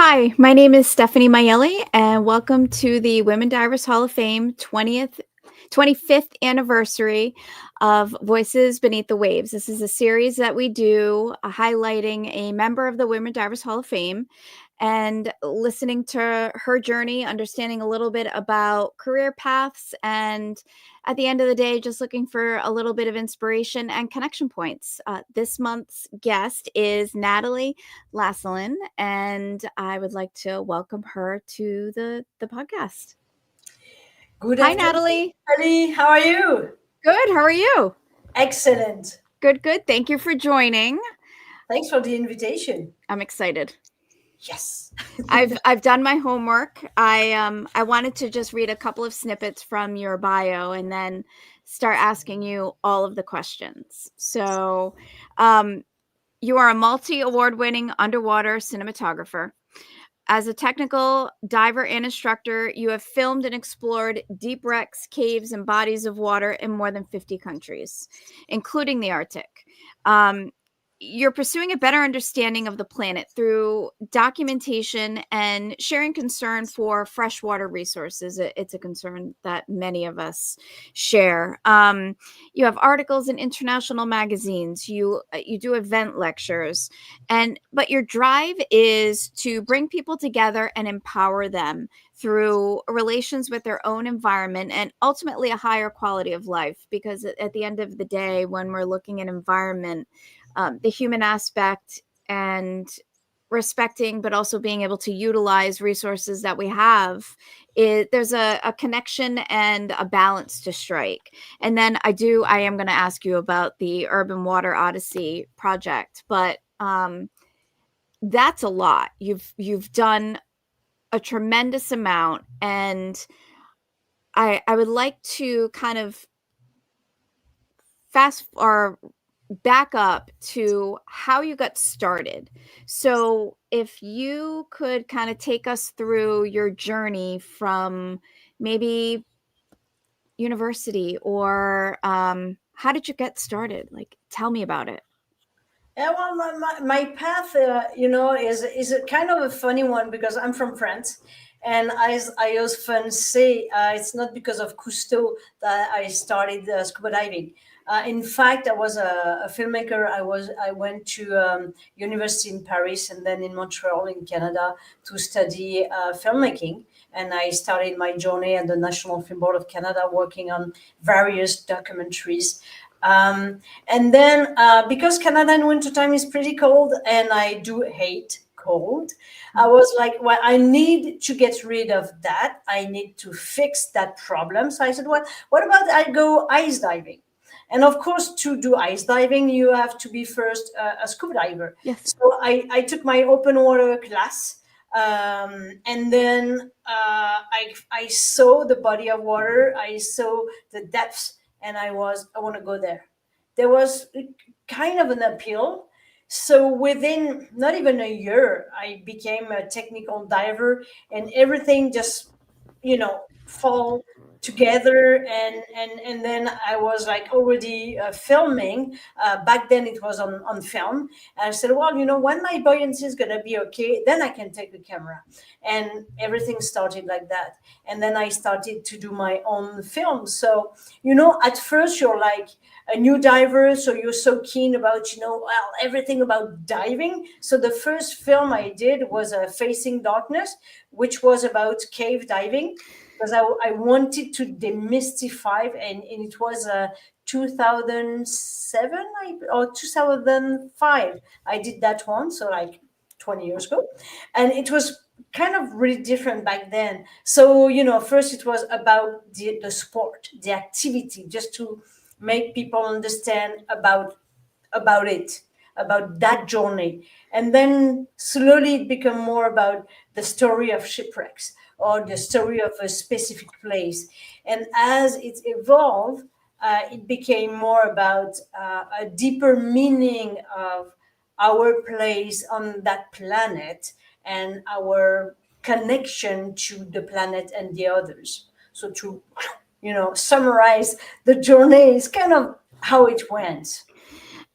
Hi, my name is Stephanie Miele, and welcome to the Women Divers Hall of Fame 25th anniversary of Voices Beneath the Waves. This is a series that we do highlighting a member of the Women Divers Hall of Fame and listening to her journey, understanding a little bit about career paths, and at the end of the day, just looking for a little bit of inspiration and connection points. This month's guest is Nathalie Lasselin, and I would like to welcome her to the podcast. Good Hi, afternoon, Nathalie. Nathalie. How are you? Good. How are you? Excellent. Good, good. Thank you for joining. Thanks for the invitation. I'm excited. Yes. I've done my homework. I wanted to just read a couple of snippets from your bio and then start asking you all of the questions. So, you are a multi-award-winning underwater cinematographer. As a technical diver and instructor, you have filmed and explored deep wrecks, caves, and bodies of water in more than 50 countries, including the Arctic. Um, you're pursuing a better understanding of the planet through documentation and sharing concern for freshwater resources. It's a concern that many of us share. You have articles in international magazines. You do event lectures, but your drive is to bring people together and empower them through relations with their own environment and ultimately a higher quality of life. Because at the end of the day, when we're looking at environment, the human aspect and respecting but also being able to utilize resources that we have, there's a connection and a balance to strike. And then I am going to ask you about the Urban Water Odyssey project, but that's a lot. You've done a tremendous amount, and I would like to kind of fast or back up to how you got started. So, if you could kind of take us through your journey from maybe university or how did you get started? Like, tell me about it. Yeah, well, my path, is a kind of a funny one because I'm from France. And as I often say, it's not because of Cousteau that I started scuba diving. In fact, I was a filmmaker. I went to university in Paris and then in Montreal in Canada to study filmmaking. And I started my journey at the National Film Board of Canada, working on various documentaries. And then because Canada in wintertime is pretty cold, and I do hate cold, I was like, well, I need to get rid of that. I need to fix that problem. So I said, well, what about I go ice diving? And of course, to do ice diving, you have to be first a scuba diver. Yes. So I took my open water class. And then I saw the body of water, I saw the depths, and I want to go there. There was kind of an appeal. So within not even a year, I became a technical diver, and everything just fall together. And then I was like already filming. Back then it was on film, and I said, well, when my buoyancy is going to be okay, then I can take the camera. And everything started like that. And then I started to do my own film. So at first you're like a new diver, so you're so keen about well, everything about diving. So the first film I did was Facing Darkness, which was about cave diving, because I wanted to demystify, and it was 2007 or 2005. I did that one, so like 20 years ago, and it was kind of really different back then. So first it was about the sport, the activity, just to make people understand about it, about that journey. And then slowly it became more about the story of shipwrecks or the story of a specific place. And as it evolved, it became more about a deeper meaning of our place on that planet and our connection to the planet and the others. So to summarize, the journey is kind of how it went.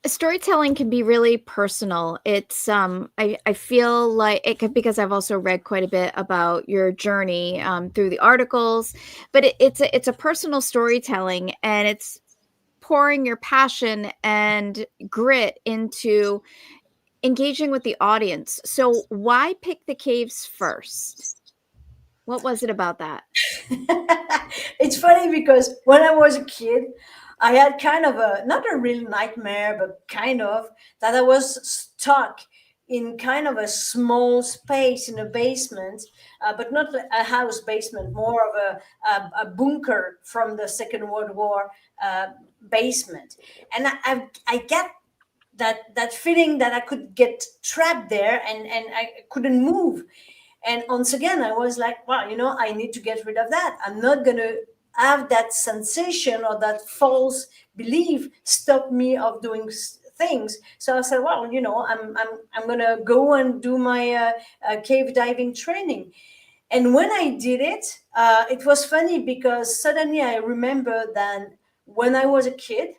Storytelling can be really personal. It's I feel like it could, because I've also read quite a bit about your journey through the articles, but it's a personal storytelling, and it's pouring your passion and grit into engaging with the audience. So why pick the caves first? What was it about that? It's funny because when I was a kid, I had kind of a, not a real nightmare, but kind of, that I was stuck in kind of a small space in a basement, but not a house basement, more of a bunker from the Second World War basement. And I get that feeling that I could get trapped there, and I couldn't move. And once again, I was like, well, I need to get rid of that. I'm not going to have that sensation or that false belief stop me of doing things. So I said, well, I'm going to go and do my cave diving training. And when I did it, it was funny because suddenly I remember that when I was a kid,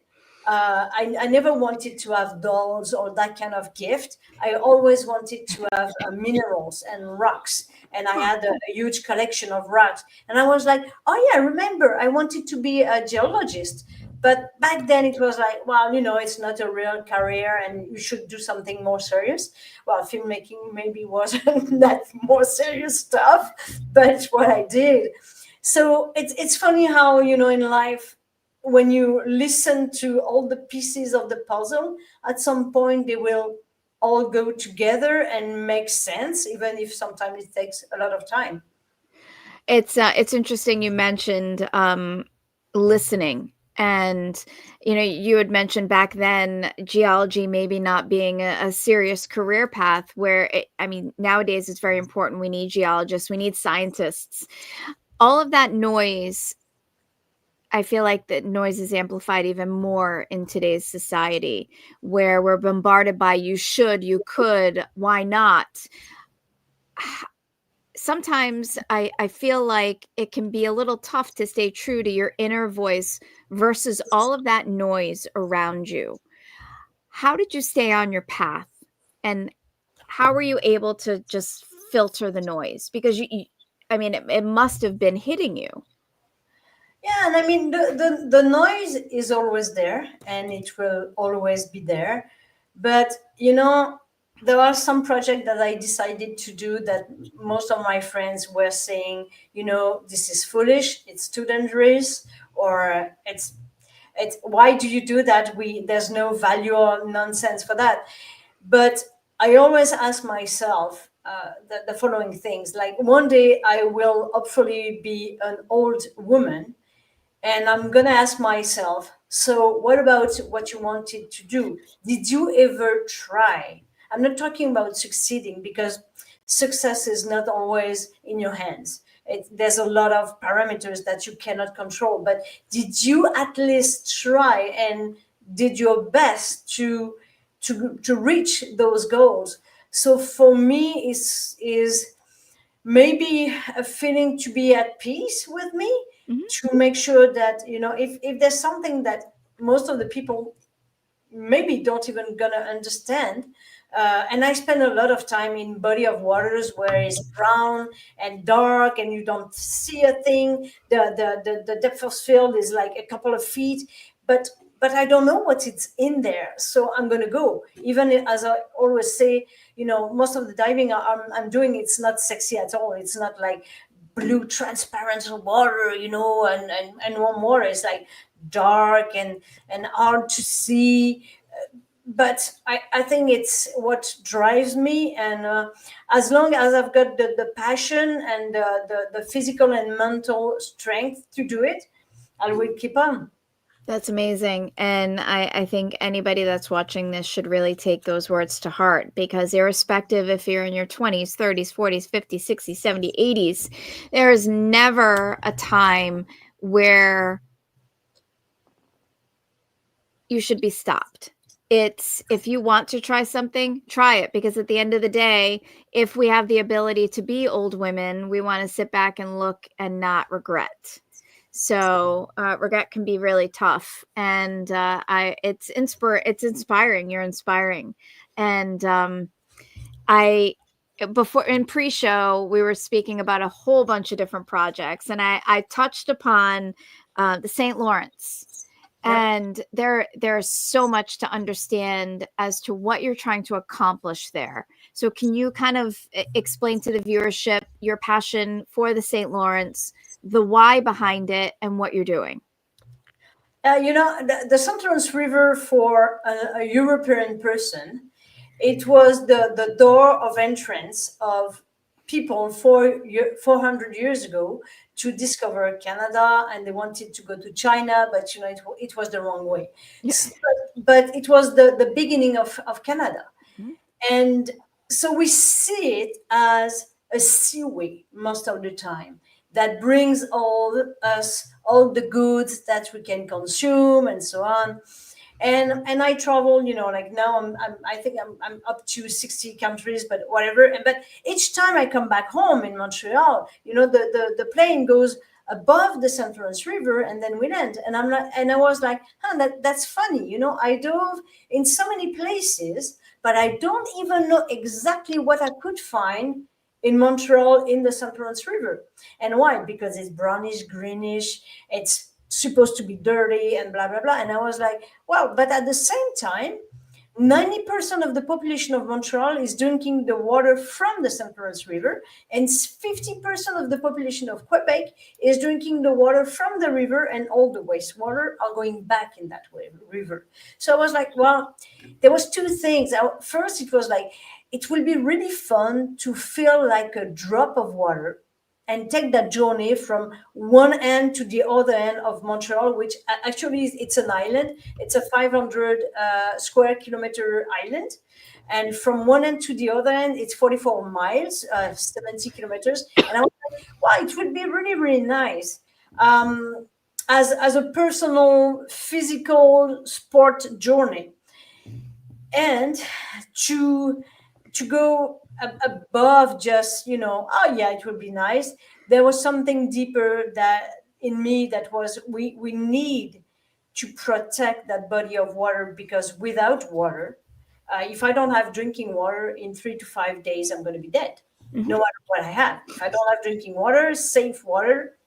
I never wanted to have dolls or that kind of gift. I always wanted to have minerals and rocks. And I Huh. had a huge collection of rocks. And I was like, oh, yeah, I remember, I wanted to be a geologist. But back then it was like, well, it's not a real career and you should do something more serious. Well, filmmaking maybe wasn't that more serious stuff, but it's what I did. So it's funny how, in life, when you listen to all the pieces of the puzzle, at some point they will all go together and make sense, even if sometimes it takes a lot of time. It's interesting you mentioned listening. And you had mentioned back then geology maybe not being a serious career path, where I mean, nowadays it's very important. We need geologists, we need scientists. All of that noise, I feel like that noise is amplified even more in today's society, where we're bombarded by you should, you could, why not? Sometimes I feel like it can be a little tough to stay true to your inner voice versus all of that noise around you. How did you stay on your path? And how were you able to just filter the noise? Because I mean, it must have been hitting you. Yeah, and I mean, the noise is always there and it will always be there. But, there are some projects that I decided to do that most of my friends were saying, this is foolish, it's too dangerous, or it's why do you do that? There's no value or nonsense for that. But I always ask myself the following things, like one day I will hopefully be an old woman, and I'm going to ask myself, so what about what you wanted to do? Did you ever try? I'm not talking about succeeding, because success is not always in your hands. There's a lot of parameters that you cannot control. But did you at least try and did your best to reach those goals? So for me, is maybe a feeling to be at peace with me, Mhm. to make sure that, if there's something that most of the people maybe don't even gonna understand. And I spend a lot of time in body of waters where it's brown and dark and you don't see a thing. The depth of field is like a couple of feet, but I don't know what it's in there. So I'm gonna go. Even as I always say, most of the diving I'm doing, it's not sexy at all. It's not like blue transparent water, and warm water. It's like dark and hard to see. But I think it's what drives me. And as long as I've got the passion and the physical and mental strength to do it, I will keep on. That's amazing. And I think anybody that's watching this should really take those words to heart, because irrespective if you're in your 20s, 30s, 40s, 50s, 60s, 70s, 80s, there is never a time where you should be stopped. It's, if you want to try something, try it, because at the end of the day, if we have the ability to be old women, we want to sit back and look and not regret. So regret can be really tough, and it's inspiring. You're inspiring, and I before in pre-show we were speaking about a whole bunch of different projects, and I touched upon the St. Lawrence. Yeah. And there's so much to understand as to what you're trying to accomplish there. So can you kind of explain to the viewership your passion for the St. Lawrence, the why behind it, and what you're doing? The St. Lawrence River for a European person, it was the door of entrance of people 400 years ago to discover Canada, and they wanted to go to China, but it was the wrong way. Yeah. But it was the beginning of Canada. Mhm. And so we see it as a seaway most of the time that brings all the goods that we can consume and so on. And I travel, like now I think I'm up to 60 countries, but whatever. But each time I come back home in Montreal, the plane goes above the St. Lawrence River and then we land. And I was like, that's funny. I dove in so many places, but I don't even know exactly what I could find in Montreal in the St. Lawrence River. And why? Because it's brownish, greenish, it's supposed to be dirty and blah, blah, blah. And I was like, well, but at the same time, 90% of the population of Montreal is drinking the water from the St. Lawrence River, and 50% of the population of Quebec is drinking the water from the river, and all the wastewater are going back in that river. So I was like, well, there was two things. First, it was like, it will be really fun to feel like a drop of water and take that journey from one end to the other end of Montreal, which actually it's an island. It's a 500 square kilometer island. And from one end to the other end, it's 44 miles, 70 kilometers. And I was like, wow, it would be really, really nice. As a personal physical sport journey. And to go above just oh yeah, it would be nice. There was something deeper that in me that was we need to protect that body of water, because without water, if I don't have drinking water in 3 to 5 days, I'm going to be dead, Mhm. no matter what I have. If I don't have drinking water, safe water,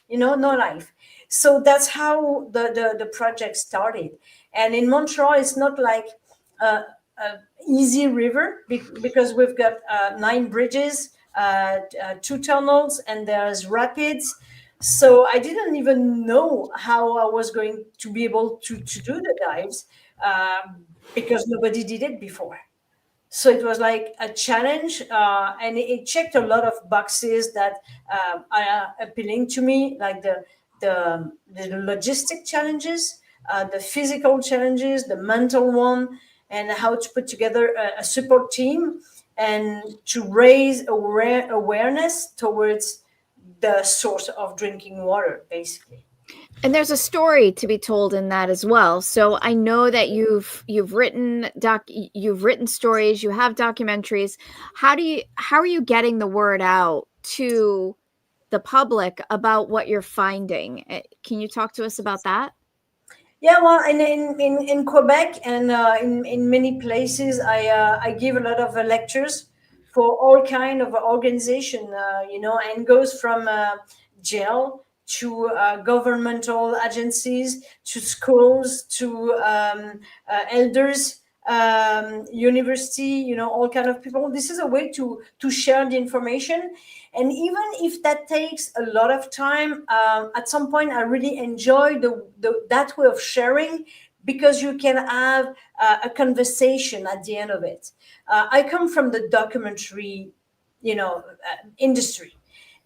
no life. So that's how the project started. And in Montreal, it's not like a, a easy river, because we've got 9 bridges, 2 tunnels, and there's rapids. So I didn't even know how I was going to be able to do the dives, because nobody did it before. So it was like a challenge, and it checked a lot of boxes that are appealing to me, like the logistic challenges, the physical challenges, the mental one, and how to put together a support team and to raise awareness towards the source of drinking water, basically. And there's a story to be told in that as well. So I know that you've written stories, you have documentaries. How are you getting the word out to the public about what you're finding? Can you talk to us about that? Yeah, well, in Quebec and in many places, I give a lot of lectures for all kind of organization, and goes from jail to governmental agencies to schools to elders, university, all kind of people. This is a way to share the information, and even if that takes a lot of time, at some point I really enjoy that way of sharing, because you can have a conversation at the end of it. I come from the documentary industry,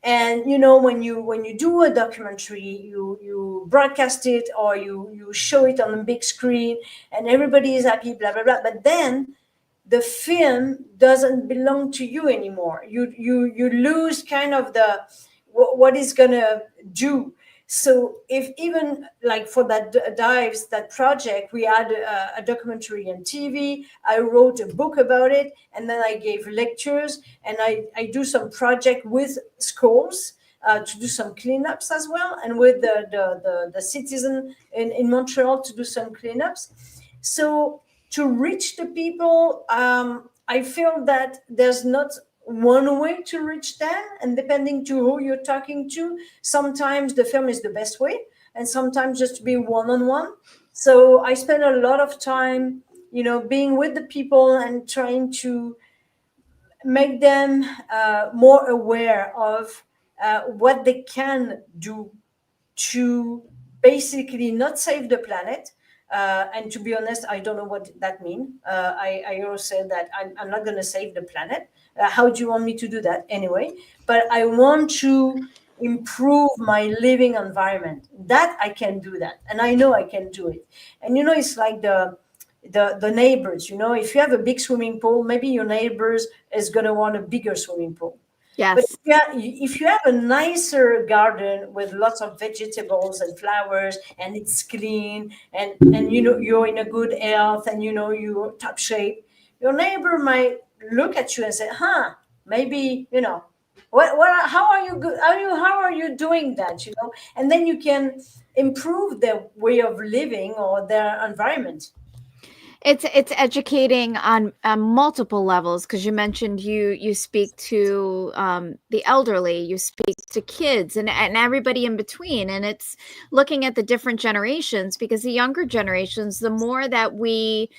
and when you do a documentary, you broadcast it, or you show it on a big screen, and everybody is happy, blah blah blah. But then the film doesn't belong to you anymore. You lose kind of the what is gonna do. So if even like for that dives, that project, we had a documentary on TV. I wrote a book about it, and then I gave lectures, and I do some project with schools, to do some cleanups as well, and with the citizen in Montreal to do some cleanups. So to reach the people, I feel that there's not one way to reach them, and depending to who you're talking to, sometimes the film is the best way, and sometimes just to be one-on-one. So I spend a lot of time, being with the people and trying to make them more aware of what they can do to basically not save the planet. And to be honest, I don't know what that means. I always say that I'm not going to save the planet. How do you want me to do that anyway? But I want to improve my living environment. That I can do that, and I know I can do it. And it's like the neighbors. If you have a big swimming pool, maybe your neighbors is going to want a bigger swimming pool. But Yes. if you have a nicer garden with lots of vegetables and flowers, and it's clean, and you're in a good health, and you're top shape, your neighbor might look at you and say, "Huh, maybe what? How are you good? How are you doing that? And then you can improve their way of living or their environment." It's educating on multiple levels, because you mentioned you speak to the elderly, you speak to kids, and everybody in between, and it's looking at the different generations, because the younger generations, the more that we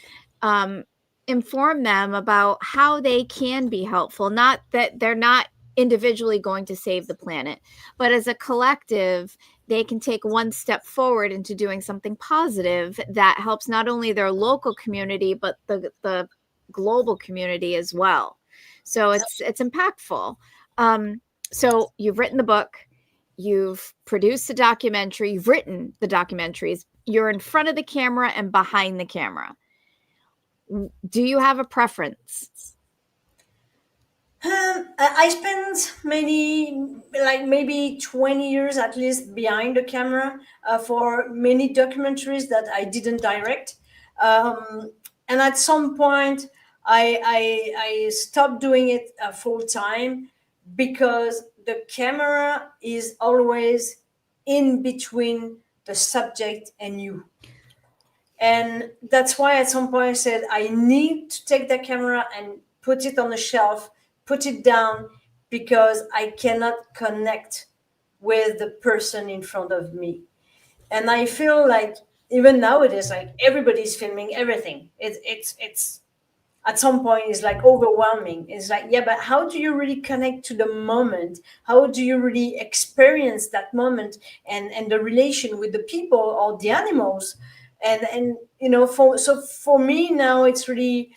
um, inform them about how they can be helpful, not that they're not individually going to save the planet, but as a collective they can take one step forward into doing something positive that helps not only their local community but the global community as well. So it's impactful. So you've written the book, you've produced the documentary, you've written the documentaries, you're in front of the camera and behind the camera. Do you have a preference? I spent maybe 20 years at least behind the camera for many documentaries that I didn't direct. And at some point, I stopped doing it full time because the camera is always in between the subject and you. And that's why at some point I said, I need to take the camera and put it on the shelf, put it down, because I cannot connect with the person in front of me. And I feel like even nowadays, like everybody's filming everything. It's at some point it's like overwhelming. It's like, yeah, but how do you really connect to the moment? How do you really experience that moment and the relation with the people or the animals? And for me now, it's really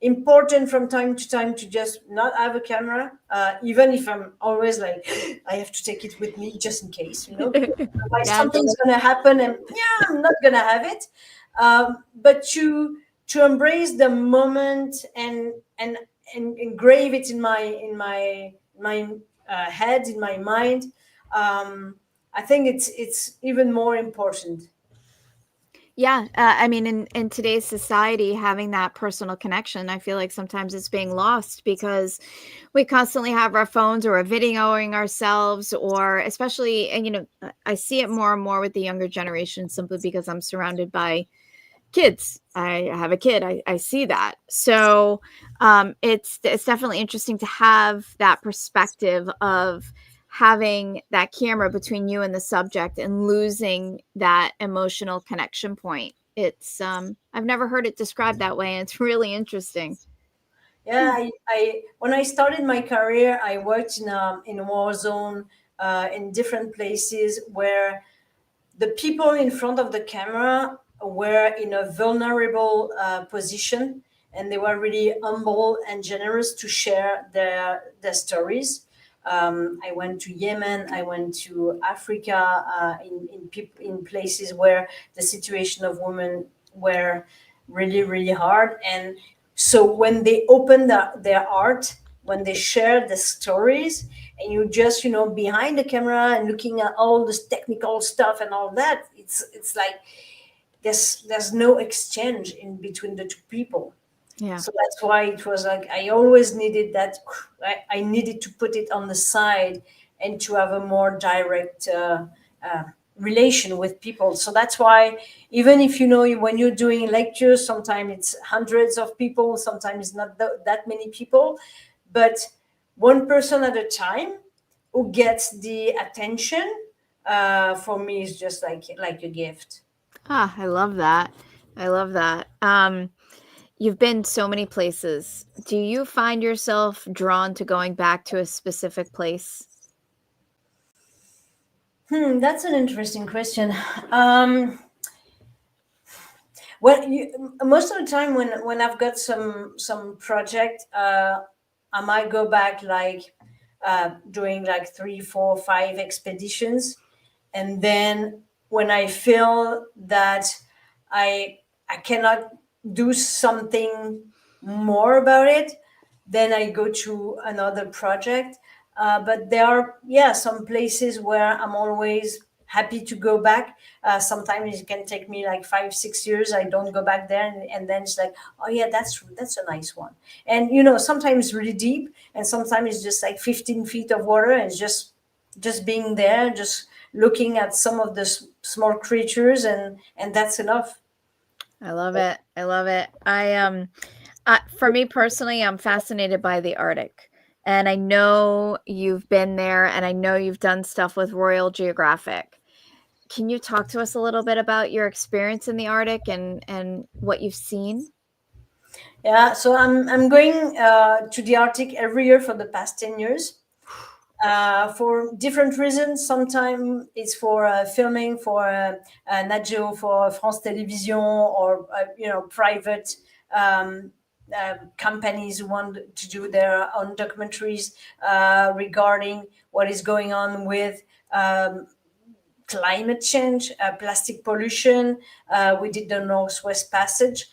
important from time to time to just not have a camera, even if I'm always like, I have to take it with me just in case, because otherwise Yes. something's gonna happen, and yeah, I'm not gonna have it. But to embrace the moment and engrave it in my head, in my mind. I think it's even more important. Yeah, I mean, in today's society, having that personal connection, I feel like sometimes it's being lost because we constantly have our phones or are videoing ourselves, or especially, and I see it more and more with the younger generation simply because I'm surrounded by kids. I have a kid. I see that. So it's definitely interesting to have that perspective of having that camera between you and the subject and losing that emotional connection point. It's I've never heard it described that way, and it's really interesting. Yeah, I when I started my career, I worked in a war zone, in different places where the people in front of the camera were in a vulnerable position, and they were really humble and generous to share their stories. I went to Yemen, I went to Africa, in places where the situation of women were really, really hard. And so when they opened their art, when they shared the stories, and you just behind the camera and looking at all this technical stuff and all that, it's like there's no exchange in between the two people. Yeah. So that's why it was like I always needed that. I needed to put it on the side and to have a more direct uh, relation with people. So that's why, even if when you're doing lectures, sometimes it's hundreds of people, sometimes not that many people, but one person at a time who gets the attention, for me is just like a gift. Ah, I love that. I love that. You've been so many places. Do you find yourself drawn to going back to a specific place? That's an interesting question. Um, Most of the time when I've got some project, I might go back, like doing like 3, 4, 5 expeditions, and then when I feel that I cannot do something more about it, then I go to another project. But there are, yeah, some places where I'm always happy to go back. Sometimes it can take me like 5, 6 years. I don't go back there, and then it's like, oh yeah, that's a nice one. And sometimes really deep, and sometimes it's just like 15 feet of water, and it's just being there, just looking at some of the small creatures, and that's enough. I love it. I love it. For me personally, I'm fascinated by the Arctic. And I know you've been there and I know you've done stuff with Royal Geographic. Can you talk to us a little bit about your experience in the Arctic and what you've seen? Yeah, so I'm going to the Arctic every year for the past 10 years, for different reasons. Sometimes it's for filming for Nat Geo, for France Télévisions, or private companies who want to do their own documentaries regarding what is going on with climate change, plastic pollution. We did the Northwest Passage,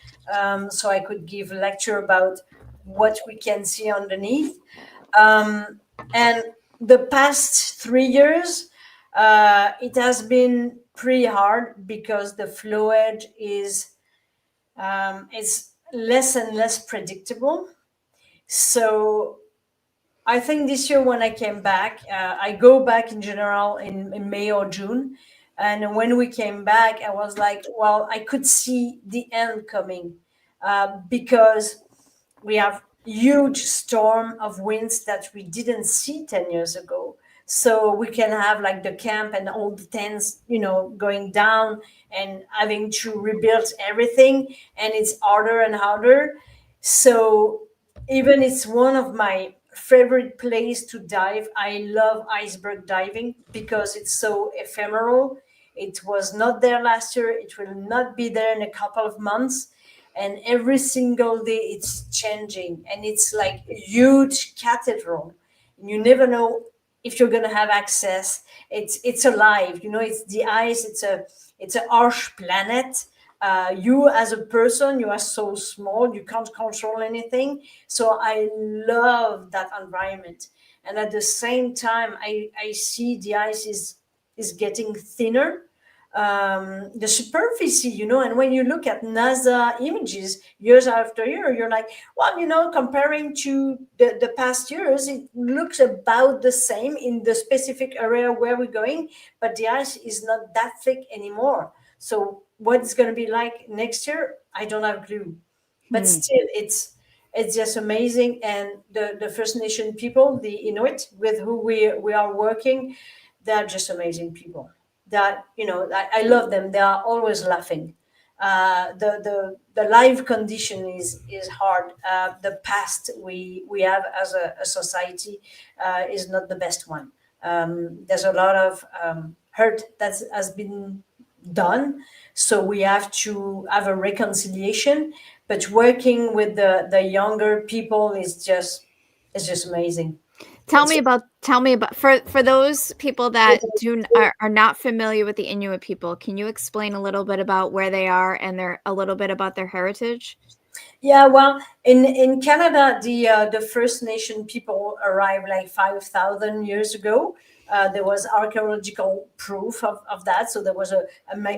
so I could give a lecture about what we can see underneath. And the past 3 years, it has been pretty hard because the flowage is less and less predictable. So I think this year when I came back, I go back in general in May or June. And when we came back, I was like, well, I could see the end coming, because we have huge storm of winds that we didn't see 10 years ago. So we can have like the camp and all the tents, going down and having to rebuild everything. And it's harder and harder. So even it's one of my favorite place to dive. I love iceberg diving because it's so ephemeral. It was not there last year. It will not be there in a couple of months. And every single day it's changing. And it's like a huge cathedral. And you never know if you're gonna have access. It's alive. It's the ice. It's a harsh planet. You as a person, you are so small, you can't control anything. So I love that environment. And at the same time, I see the ice is getting thinner, the superficie, and when you look at NASA images years after year, you're like, well, comparing to the past years, it looks about the same in the specific area where we're going, but the ice is not that thick anymore. So what it's going to be like next year, I don't have a clue. But Hmm. still, it's just amazing. And the First Nation people, the Inuit with who we are working, they're just amazing people. That I love them. They are always laughing. The life condition is hard. The past we have as a society is not the best one. There's a lot of hurt that has been done, so we have to have a reconciliation. But working with the younger people is just amazing. It's Tell me about for those people that are not familiar with the Inuit people, can you explain a little bit about where they are and a little bit about their heritage? Yeah, well, in Canada, the First Nation people arrived like 5,000 years ago. There was archaeological proof of that, so there was a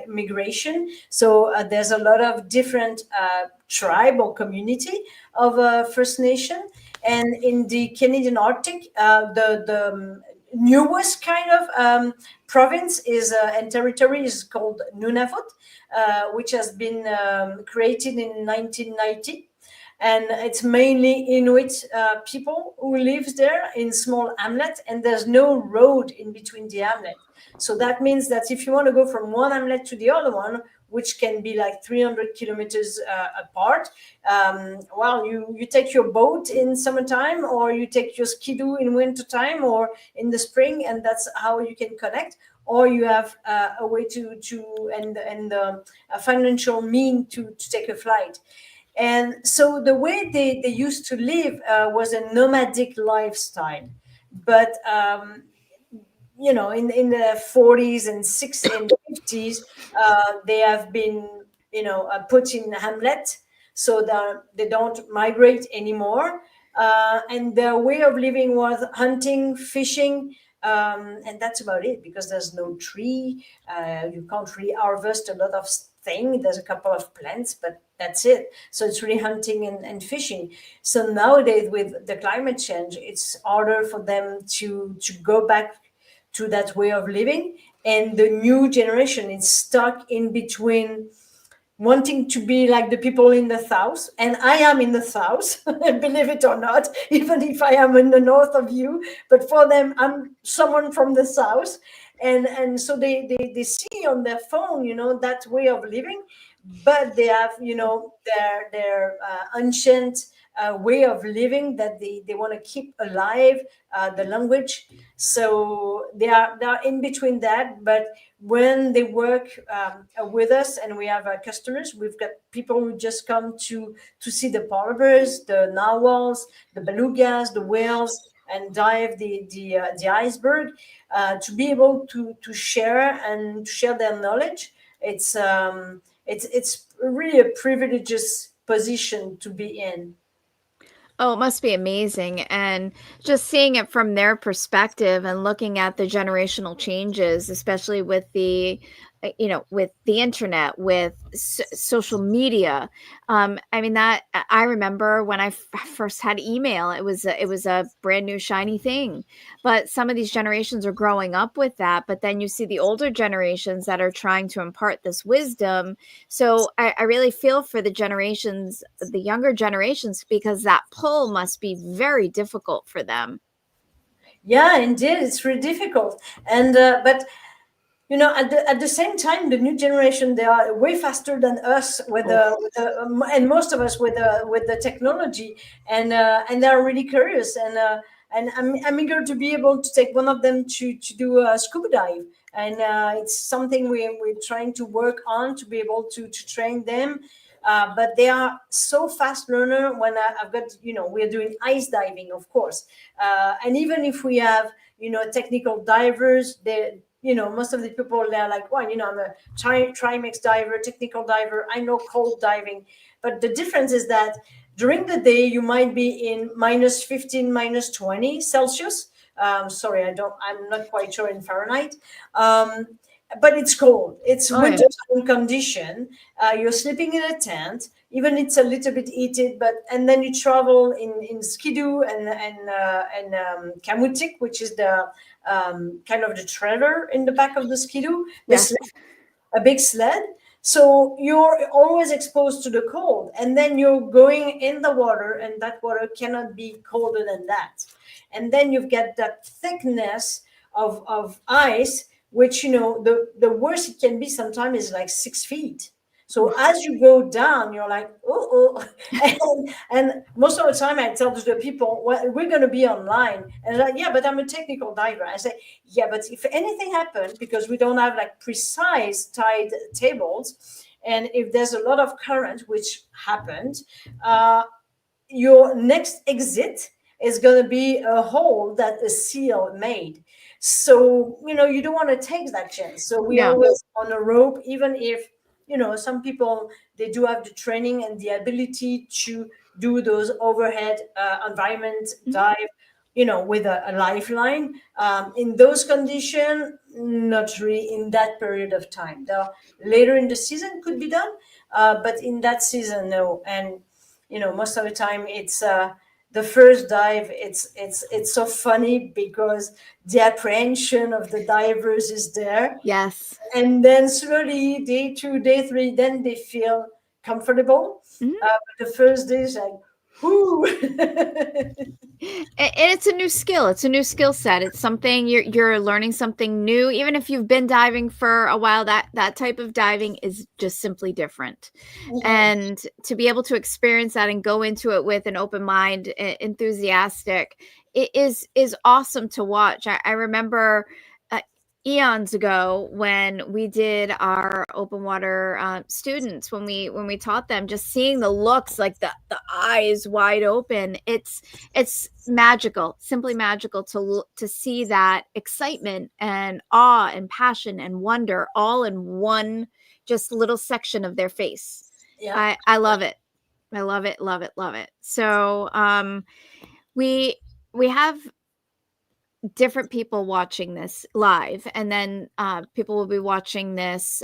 migration. So there's a lot of different tribe or community of First Nation, and in the Canadian Arctic, the newest kind of province is and territory is called Nunavut, which has been created in 1990, and it's mainly Inuit people who live there in small hamlet, and there's no road in between the hamlet. So that means that if you want to go from one hamlet to the other one, which can be like 300 kilometers apart, well, you take your boat in summertime, or you take your skidoo in wintertime, or in the spring, and that's how you can connect. Or you have a way to and a financial mean to take a flight. And so the way they used to live was a nomadic lifestyle. But in the 40s and 60s and 50s, they have been, put in hamlet, so that they don't migrate anymore. And their way of living was hunting, fishing, and that's about it, because there's no tree. You can't really harvest a lot of thing. There's a couple of plants, but that's it. So it's really hunting and fishing. So nowadays, with the climate change, it's harder for them to go back to that way of living. And the new generation is stuck in between wanting to be like the people in the south, and I am in the south, believe it or not, even if I am in the north of you, but for them I'm someone from the south. And so they see on their phone, that way of living, but they have, their ancient way of living that they want to keep alive, the language. So they are in between that. But when they work with us, and we have customers, we've got people who just come to see the polybars, the narwhals, the belugas, the whales, and dive the iceberg, to be able to share and to share their knowledge. It's really a privileged position to be in. Oh, it must be amazing. And just seeing it from their perspective and looking at the generational changes, especially with with the internet, with social media. I mean, that I remember when I first had email, it was a brand new shiny thing. But some of these generations are growing up with that. But then you see the older generations that are trying to impart this wisdom. So I really feel for the younger generations, because that pull must be very difficult for them. Yeah, indeed, it's really difficult. And but at the same time, the new generation, they are way faster than us Oh, and most of us with the technology. And they're really curious. And I'm eager to be able to take one of them to do a scuba dive. And it's something we're trying to work on, to be able to train them. But they are so fast learner. When I've got, we're doing ice diving, of course. And even if we have, technical divers, they, most of the people, they're like, well, I'm a Trimex diver, technical diver, I know cold diving. But the difference is that during the day, you might be in minus 15, minus 20 Celsius. Sorry, I'm not quite sure in Fahrenheit. Um, but it's cold. It's oh yeah. winter condition. You're sleeping in a tent. Even it's a little bit heated, and then you travel in skidoo and kamutik, which is the kind of the trailer in the back of the skidoo, Yes. a big sled. So you're always exposed to the cold, and then you're going in the water, and that water cannot be colder than that. And then you've got that thickness of ice, which, the worst it can be sometimes is like 6 feet. So Oof. as you go down, you're like, oh, and most of the time I tell to the people, well, we're going to be online. And they're like, yeah, but I'm a technical diver. I say, yeah, but if anything happens, because we don't have like precise tide tables, and if there's a lot of current, which happened, uh, your next exit is going to be a hole that a seal made. So, you don't want to take that chance. So we Yeah. always on a rope, even if, some people, they do have the training and the ability to do those overhead environment Mhm. dive, with a lifeline. In those conditions, not really in that period of time. Later in the season could be done, but in that season, no. And most of the time the first dive, it's so funny because the apprehension of the divers is there, Yes. and then slowly day two, day three, then they feel comfortable. Mhm. But the first day is like, whoo. And it's a new skill. It's a new skill set. It's something you're learning something new. Even if you've been diving for a while, that type of diving is just simply different. Mhm. And to be able to experience that and go into it with an open mind, enthusiastic, it is awesome to watch. I remember uh, eons ago when we did our open water students, when we taught them, just seeing the looks, like the eyes wide open. It's magical, simply magical to see that excitement and awe and passion and wonder all in one just little section of their face. Yeah. I love it. I love it, love it, love it. So we we have different people watching this live, and then people will be watching this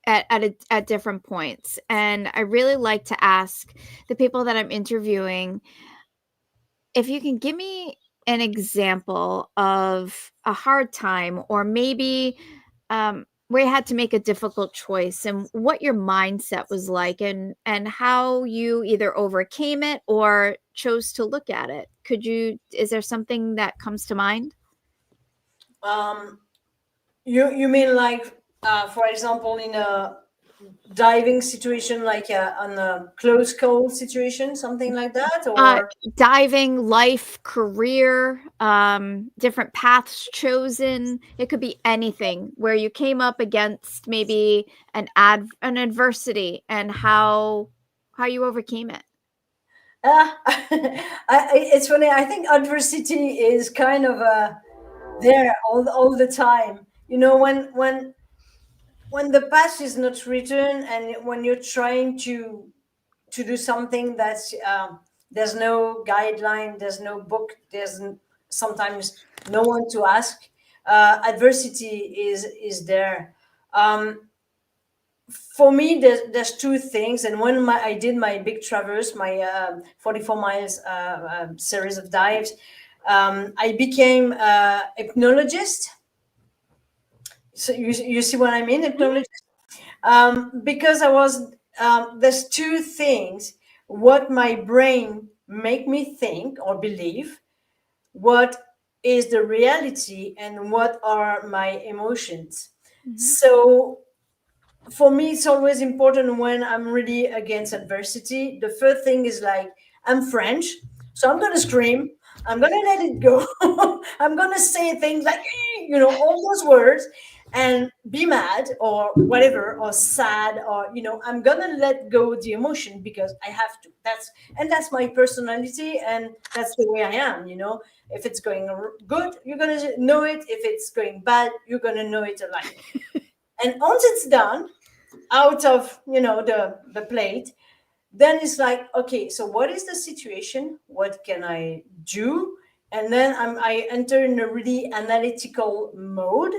at different points. And I really like to ask the people that I'm interviewing if you can give me an example of a hard time, or maybe where you had to make a difficult choice, and what your mindset was like, and how you either overcame it or chose to look at it. Is there something that comes to mind? Um, you mean like, for example, in a diving situation, like on a close call situation, something like that, Uh, or Diving, life, career, different paths chosen. It could be anything where you came up against maybe an adversity, and how you overcame it. it's funny. I think adversity is kind of there all the time. You know, when the past is not written, and when you're trying to do something that's there's no guideline, there's no book, sometimes no one to ask. Adversity is there. Um, for me, there's two things. And when I did my big traverse, my 44 miles series of dives, I became hypnologist. So you see what I mean, Mhm. hypnologist. Because I was there's two things: what my brain make me think or believe, what is the reality, and what are my emotions. Mhm. So for me, it's always important when I'm really against adversity. The first thing is like, I'm French, so I'm gonna scream. I'm gonna let it go. I'm gonna say things like, all those words, and be mad or whatever, or sad, or I'm gonna let go the emotion because I have to. That's my personality, and that's the way I am. If it's going good, you're gonna know it. If it's going bad, you're gonna know it alike. And once it's done, out of the plate, then it's like, okay, so what is the situation, what can I do? And then I enter in a really analytical mode,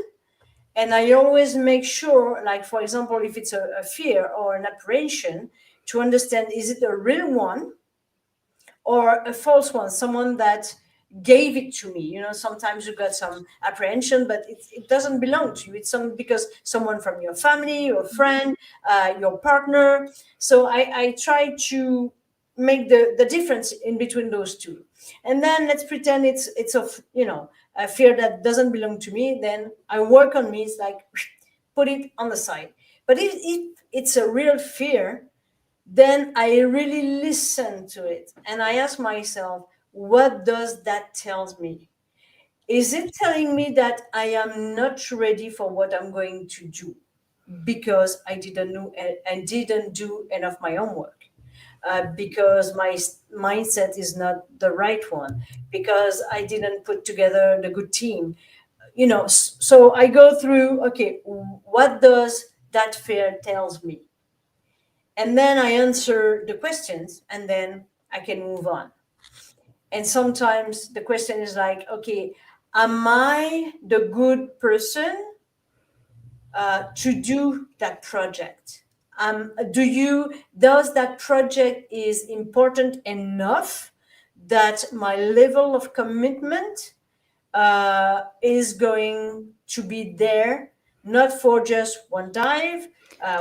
and I always make sure, like, for example, if it's a fear or an apprehension, to understand, is it a real one or a false one, someone that gave it to me. Sometimes you got some apprehension, but it doesn't belong to you. It's because someone from your family, your friend, your partner. So I try to make the difference in between those two. And then let's pretend it's of a fear that doesn't belong to me. Then I work on me. It's like, put it on the side. But if it's a real fear, then I really listen to it, and I ask myself, what does that tells me? Is it telling me that I am not ready for what I'm going to do because I didn't do enough my homework? Because my mindset is not the right one, because I didn't put together the good team. So I go through, okay, what does that fear tells me? And then I answer the questions, and then I can move on. And sometimes the question is like, okay, am I the good person to do that project? Does that project is important enough that my level of commitment is going to be there, not for just one dive,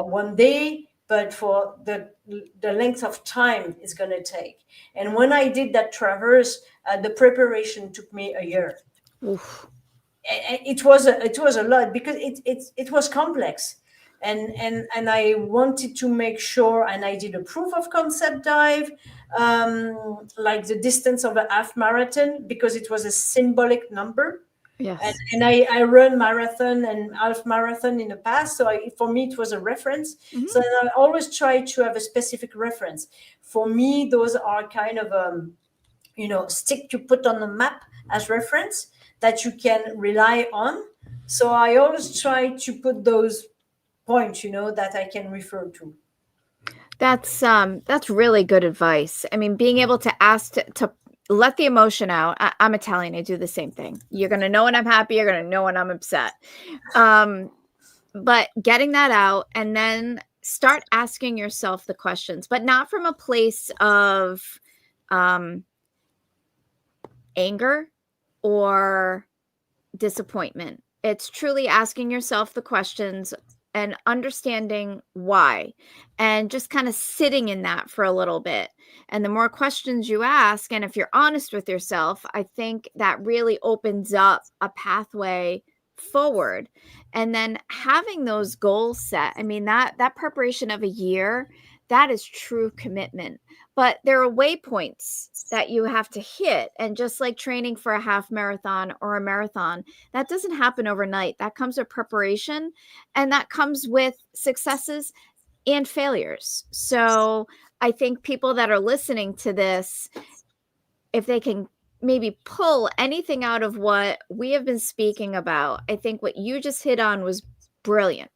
one day, but for the length of time it's going to take. And when I did that traverse, the preparation took me a year. Oof. It was a lot because it was complex, and I wanted to make sure, and I did a proof of concept dive, like the distance of a half marathon, because it was a symbolic number. and, Yes. and I run marathon and half marathon in the past, so for me it was a reference. Mhm. So I always try to have a specific reference. For me, those are kind of stick you put on the map as reference that you can rely on. So I always try to put those points, that I can refer to. That's really good advice. I mean, being able to ask to let the emotion out. I'm Italian. I do the same thing. You're gonna know when I'm happy. You're gonna know when I'm upset. Um, but getting that out and then start asking yourself the questions, but not from a place of um, anger or disappointment. It's truly asking yourself the questions and understanding why, and just kind of sitting in that for a little bit. And the more questions you ask, and if you're honest with yourself, I think that really opens up a pathway forward. And then having those goals set, I mean, that preparation of a year, that is true commitment. But there are waypoints that you have to hit, and just like training for a half marathon or a marathon, that doesn't happen overnight. That comes with preparation, and that comes with successes and failures. So I think people that are listening to this, if they can maybe pull anything out of what we have been speaking about, I think what you just hit on was brilliant.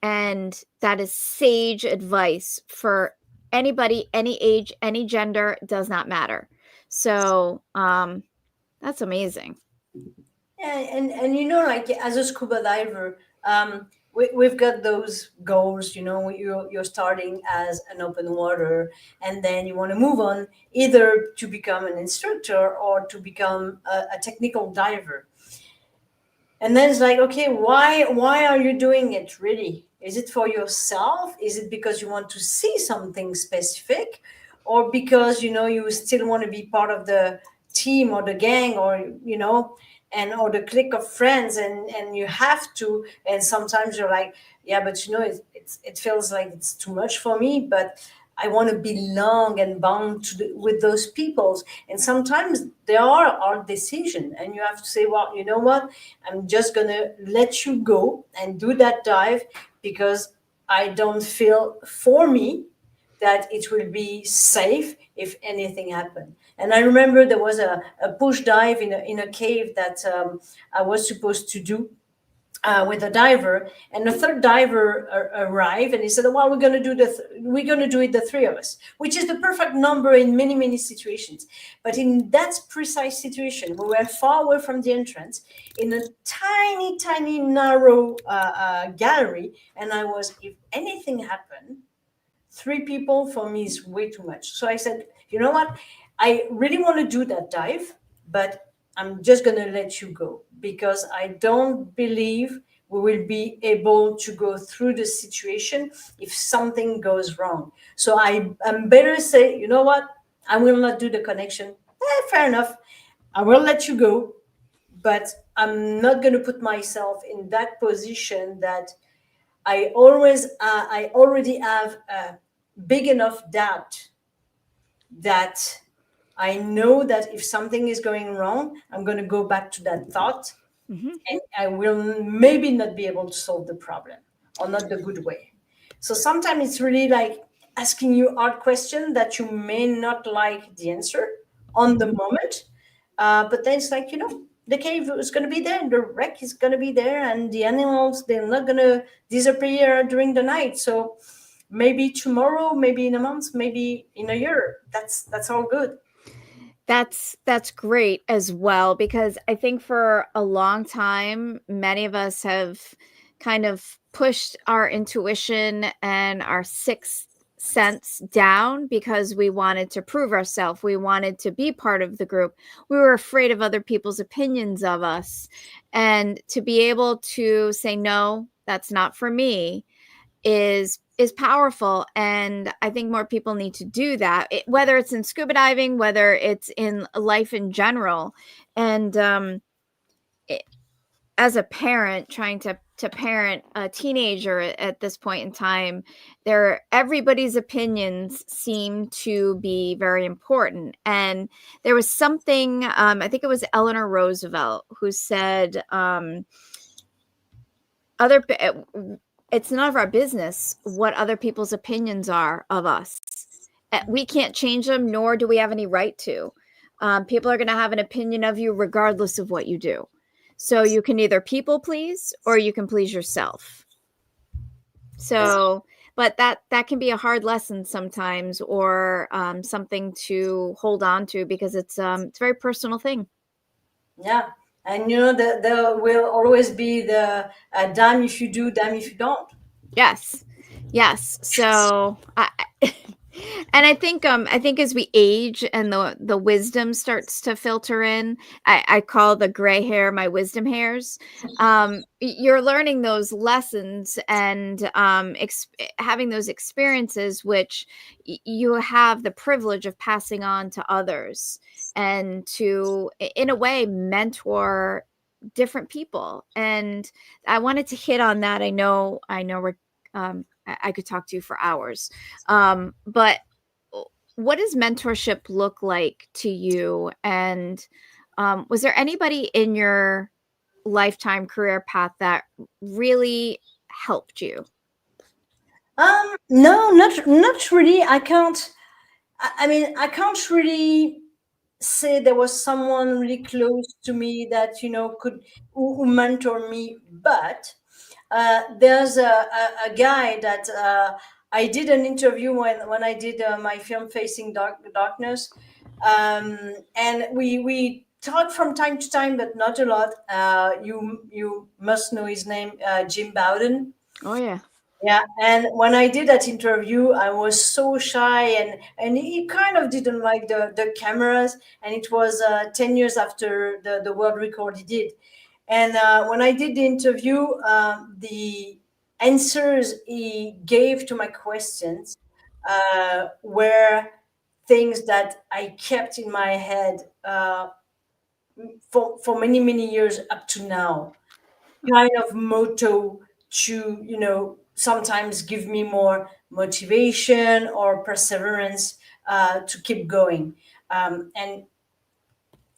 And that is sage advice for anybody, any age, any gender, does not matter. So that's amazing. Yeah, and like as a scuba diver, we've got those goals. You're starting as an open water, and then you want to move on either to become an instructor or to become a technical diver. And then it's like, okay, why are you doing it really? Is it for yourself? Is it because you want to see something specific? Or because you still want to be part of the team or the gang, or and or the clique of friends, and you have to, and sometimes you're like, yeah, but it feels like it's too much for me, but I want to belong and bound with those peoples. And sometimes there are hard decisions, and you have to say, well, you know what? I'm just gonna let you go and do that dive because I don't feel for me that it will be safe if anything happened. And I remember there was a push dive in a cave that I was supposed to do with a diver, and the third diver arrived, and he said, well, we're going to do it, the three of us, which is the perfect number in many, many situations. But in that precise situation, we were far away from the entrance in a tiny, tiny, narrow gallery, and I was, if anything happened, three people for me is way too much. So I said, you know what? I really want to do that dive, but I'm just going to let you go because I don't believe we will be able to go through the situation if something goes wrong. So I'm better say, you know what? I will not do the connection. Fair enough. I will let you go, but I'm not going to put myself in that position that I already have a big enough doubt that I know that if something is going wrong, I'm going to go back to that thought, Mhm. and I will maybe not be able to solve the problem, or not the good way. So sometimes it's really like asking you hard question that you may not like the answer on the moment, but then it's like, the cave is going to be there, the wreck is going to be there, and the animals, they're not going to disappear during the night. So maybe tomorrow, maybe in a month, maybe in a year. That's all good. That's great as well, because I think for a long time, many of us have kind of pushed our intuition and our sixth sense down because we wanted to prove ourselves. We wanted to be part of the group. We were afraid of other people's opinions of us. And to be able to say, no, that's not for me, is powerful. And I think more people need to do that, whether it's in scuba diving, whether it's in life in general. And it, as a parent trying to parent a teenager at this point in time, everybody's opinions seem to be very important. And there was something, I think it was Eleanor Roosevelt who said, other it's none of our business what other people's opinions are of us. We can't change them, nor do we have any right to. People are going to have an opinion of you regardless of what you do. So you can either people please or you can please yourself. So, but that can be a hard lesson sometimes, or something to hold on to, because it's a very personal thing. Yeah. And there will always be the damn if you do, damn if you don't. Yes. Yes. So and I think as we age and the wisdom starts to filter in, I call the gray hair my wisdom hairs. You're learning those lessons and having those experiences, which you have the privilege of passing on to others, and to, in a way, mentor different people. And I wanted to hit on that. I know we're I could talk to you for hours. But what does mentorship look like to you? And was there anybody in your lifetime career path that really helped you? No, not really. I can't. I mean, I can't really say there was someone really close to me that could who mentor me, but there's a guy that I did an interview when I did my film Facing Darkness, and we talked from time to time, but not a lot. You must know his name, Jim Bowden. Oh yeah. Yeah, and when I did that interview, I was so shy, and he kind of didn't like the cameras, and it was 10 years after the world record he did. And when I did the interview, the answers he gave to my questions were things that I kept in my head for many years up to now. Kind of motto to sometimes give me more motivation or perseverance to keep going. And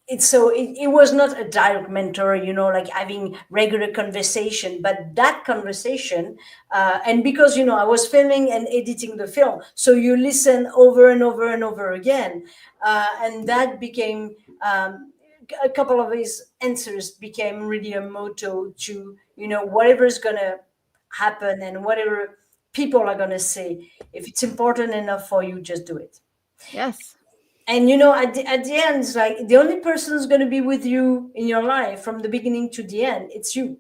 it was not a direct mentor, like having regular conversation, but that conversation, and because I was filming and editing the film, so you listen over and over and over again, and that became a couple of his answers became really a motto to whatever is gonna happen and whatever people are gonna say, if it's important enough for you, just do it. Yes. And at the end, it's like the only person who's going to be with you in your life from the beginning to the end, it's you,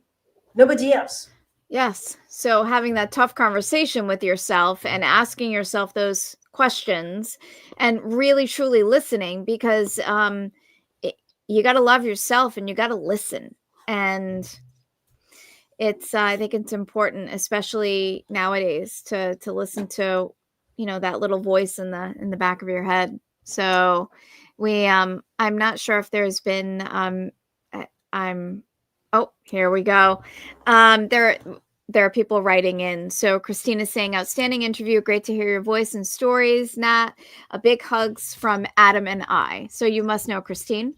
nobody else. Yes. So having that tough conversation with yourself and asking yourself those questions and really truly listening, because it, you got to love yourself and you got to listen. And it's I think it's important, especially nowadays, to listen to that little voice in the back of your head. So I'm not sure if there's been I'm oh, here we go. There are people writing in. So Christina's saying, outstanding interview. Great to hear your voice and stories, Nat. A big hugs from Adam and I. So you must know Christine.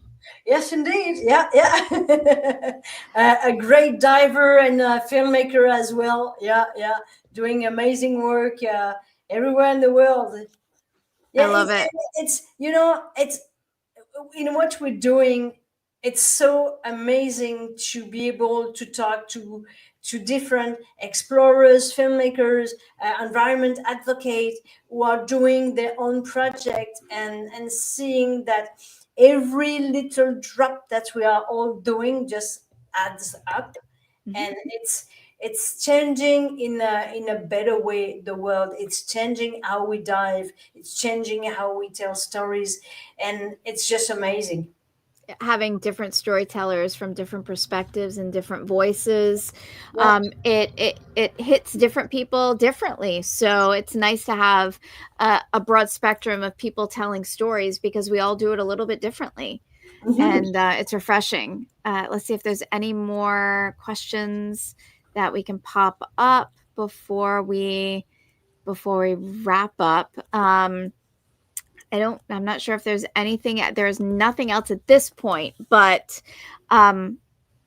Yes, indeed. Yeah, yeah. A great diver and a filmmaker as well. Yeah, yeah. Doing amazing work everywhere in the world. I Yeah, love it. it's in what we're doing. It's so amazing to be able to talk to different explorers, filmmakers, environment advocates who are doing their own project, and seeing that every little drop that we are all doing just adds up. Mhm. And It's changing in a better way the world. It's changing how we dive. It's changing how we tell stories, and it's just amazing. Having different storytellers from different perspectives and different voices, Yeah. it hits different people differently. So it's nice to have a broad spectrum of people telling stories because we all do it a little bit differently, Mhm. and it's refreshing. Let's see if there's any more questions that we can pop up before we wrap up. I'm not sure if there's nothing else at this point, but um,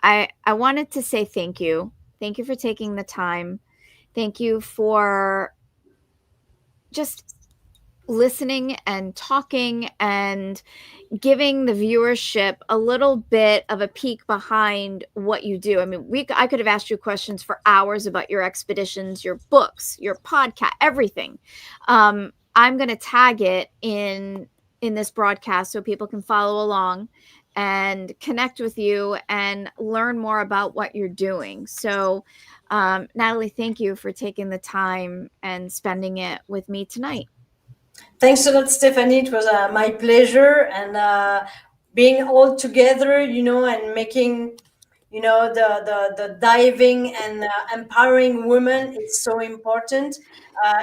I wanted to say thank you. Thank you for taking the time. Thank you for just listening and talking and giving the viewership a little bit of a peek behind what you do. I mean, I could have asked you questions for hours about your expeditions, your books, your podcast, everything. I'm going to tag it in this broadcast so people can follow along and connect with you and learn more about what you're doing. So, Nathalie, thank you for taking the time and spending it with me tonight. Thanks a lot, Stephanie. It was my pleasure, and being all together, and making, the diving and empowering women is so important.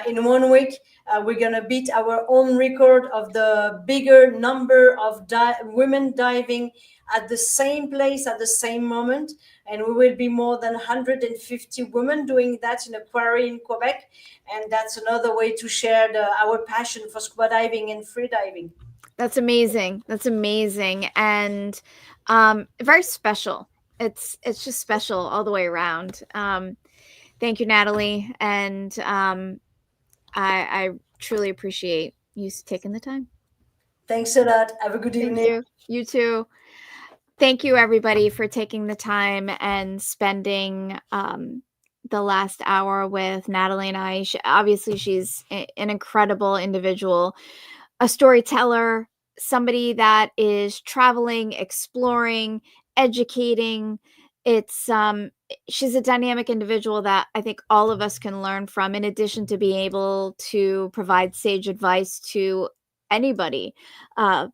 In 1 week, we're gonna beat our own record of the bigger number of women diving at the same place at the same moment, and we will be more than 150 women doing that in a quarry in Quebec, and that's another way to share our passion for scuba diving and free diving. That's amazing. That's amazing, and very special. It's just special all the way around. Thank you, Nathalie, and I truly appreciate you taking the time. Thanks a lot. Have a good Thank evening. you. You too. Thank you, everybody, for taking the time and spending the last hour with Nathalie and I. Obviously, she's an incredible individual, a storyteller, somebody that is traveling, exploring, educating. It's she's a dynamic individual that I think all of us can learn from, in addition to being able to provide sage advice to anybody. Uh,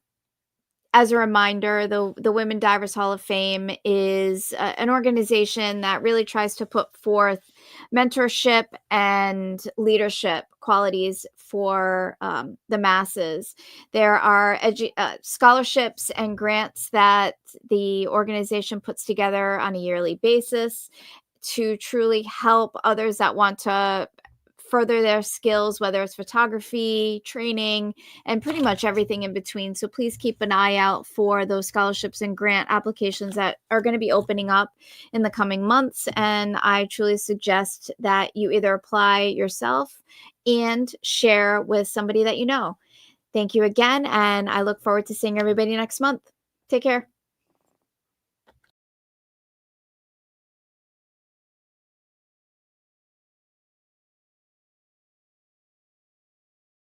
as a reminder, the Women Divers Hall of Fame is an organization that really tries to put forth mentorship and leadership qualities for the masses. There are scholarships and grants that the organization puts together on a yearly basis to truly help others that want to further their skills, whether it's photography, training, and pretty much everything in between. So please keep an eye out for those scholarships and grant applications that are going to be opening up in the coming months. And I truly suggest that you either apply yourself and share with somebody that you know. Thank you again, and I look forward to seeing everybody next month. Take care.